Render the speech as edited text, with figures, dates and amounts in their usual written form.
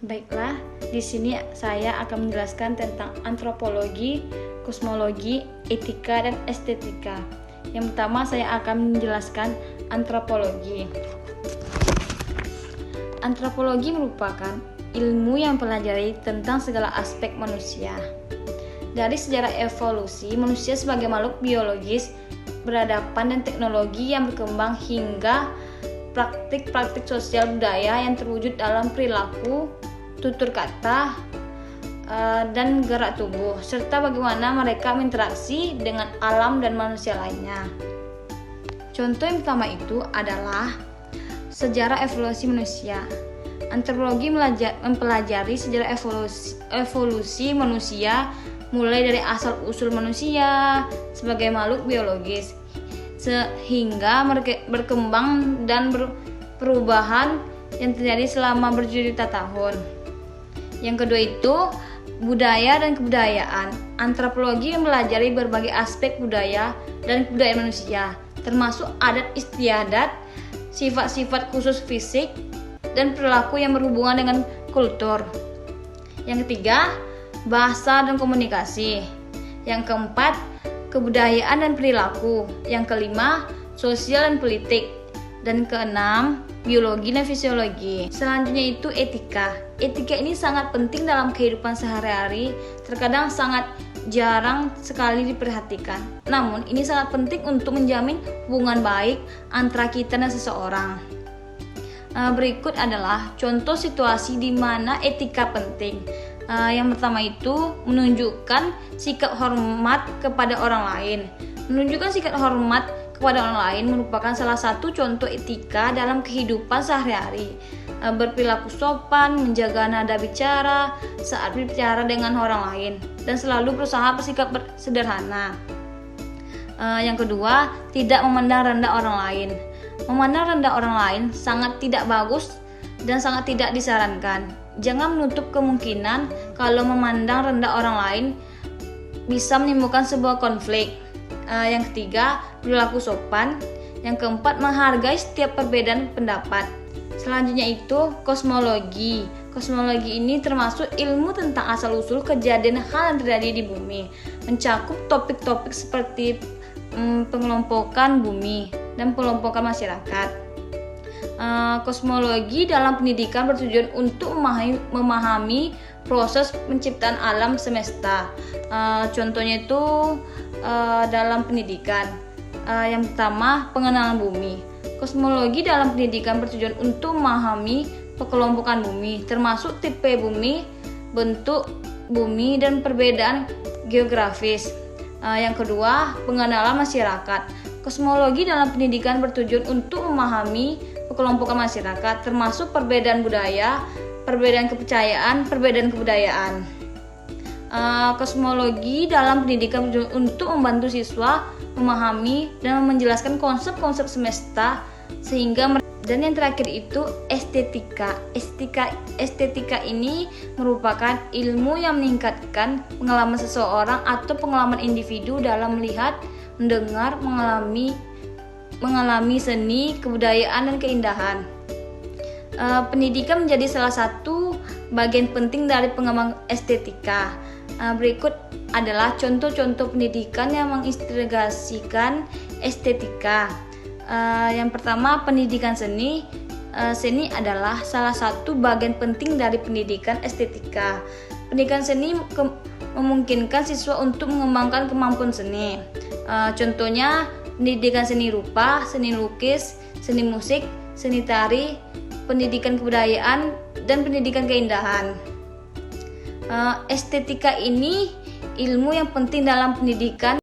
Baiklah, di sini saya akan menjelaskan tentang antropologi, kosmologi, etika, dan estetika. Yang pertama, saya akan menjelaskan antropologi. Antropologi merupakan ilmu yang mempelajari tentang segala aspek manusia. Dari sejarah evolusi, manusia sebagai makhluk biologis, berhadapan dan teknologi yang berkembang hingga praktik-praktik sosial budaya yang terwujud dalam perilaku, tutur kata, dan gerak tubuh, serta bagaimana mereka berinteraksi dengan alam dan manusia lainnya. Contoh yang pertama itu adalah sejarah evolusi manusia. Antropologi mempelajari sejarah evolusi manusia mulai dari asal-usul manusia sebagai makhluk biologis sehingga berkembang dan perubahan yang terjadi selama berjuta tahun. Yang kedua itu budaya dan kebudayaan. Antropologi mempelajari berbagai aspek budaya dan kebudayaan manusia, termasuk adat istiadat, sifat-sifat khusus fisik, dan perilaku yang berhubungan dengan kultur. Yang ketiga, bahasa dan komunikasi. Yang keempat, kebudayaan dan perilaku. Yang kelima, sosial dan politik. Dan keenam, biologi dan fisiologi. Selanjutnya itu etika. Etika ini sangat penting dalam kehidupan sehari-hari, terkadang sangat jarang sekali diperhatikan. Namun, ini sangat penting untuk menjamin hubungan baik antara kita dan seseorang. Berikut adalah contoh situasi di mana etika penting. Yang pertama itu menunjukkan sikap hormat kepada orang lain. Menunjukkan sikap hormat kepada orang lain merupakan salah satu contoh etika dalam kehidupan sehari-hari. Berperilaku sopan, menjaga nada bicara saat berbicara dengan orang lain, dan selalu berusaha bersikap sederhana. Yang kedua, tidak memandang rendah orang lain. Memandang rendah orang lain sangat tidak bagus dan sangat tidak disarankan. Jangan menutup kemungkinan kalau memandang rendah orang lain bisa menimbulkan sebuah konflik. Yang ketiga, perilaku sopan. Yang keempat, menghargai setiap perbedaan pendapat. Selanjutnya itu kosmologi. Kosmologi ini termasuk ilmu tentang asal-usul kejadian hal yang terjadi di bumi, mencakup topik-topik seperti pengelompokan bumi dan pengelompokan masyarakat. Kosmologi dalam pendidikan bertujuan untuk memahami proses penciptaan alam semesta. Contohnya itu dalam pendidikan. Yang pertama, pengenalan bumi. Kosmologi dalam pendidikan bertujuan untuk memahami pengelompokan bumi, termasuk tipe bumi, bentuk bumi, dan perbedaan geografis. Yang kedua, pengenalan masyarakat. Kosmologi dalam pendidikan bertujuan untuk memahami pengelompokan masyarakat, termasuk perbedaan budaya, perbedaan kepercayaan, perbedaan kebudayaan. Kosmologi dalam pendidikan bertujuan untuk membantu siswa memahami dan menjelaskan konsep-konsep semesta sehingga. Dan yang terakhir itu estetika. Estetika ini merupakan ilmu yang meningkatkan pengalaman seseorang atau pengalaman individu dalam melihat, mendengar, mengalami seni, kebudayaan, dan keindahan. Pendidikan menjadi salah satu bagian penting dari pengembangan estetika. Berikut adalah contoh-contoh pendidikan yang mengintegrasikan estetika. Yang pertama, pendidikan seni. Seni adalah salah satu bagian penting dari pendidikan estetika. Pendidikan seni memungkinkan siswa untuk mengembangkan kemampuan seni. Contohnya, pendidikan seni rupa, seni lukis, seni musik, seni tari, pendidikan kebudayaan, dan pendidikan keindahan. Estetika ini ilmu yang penting dalam pendidikan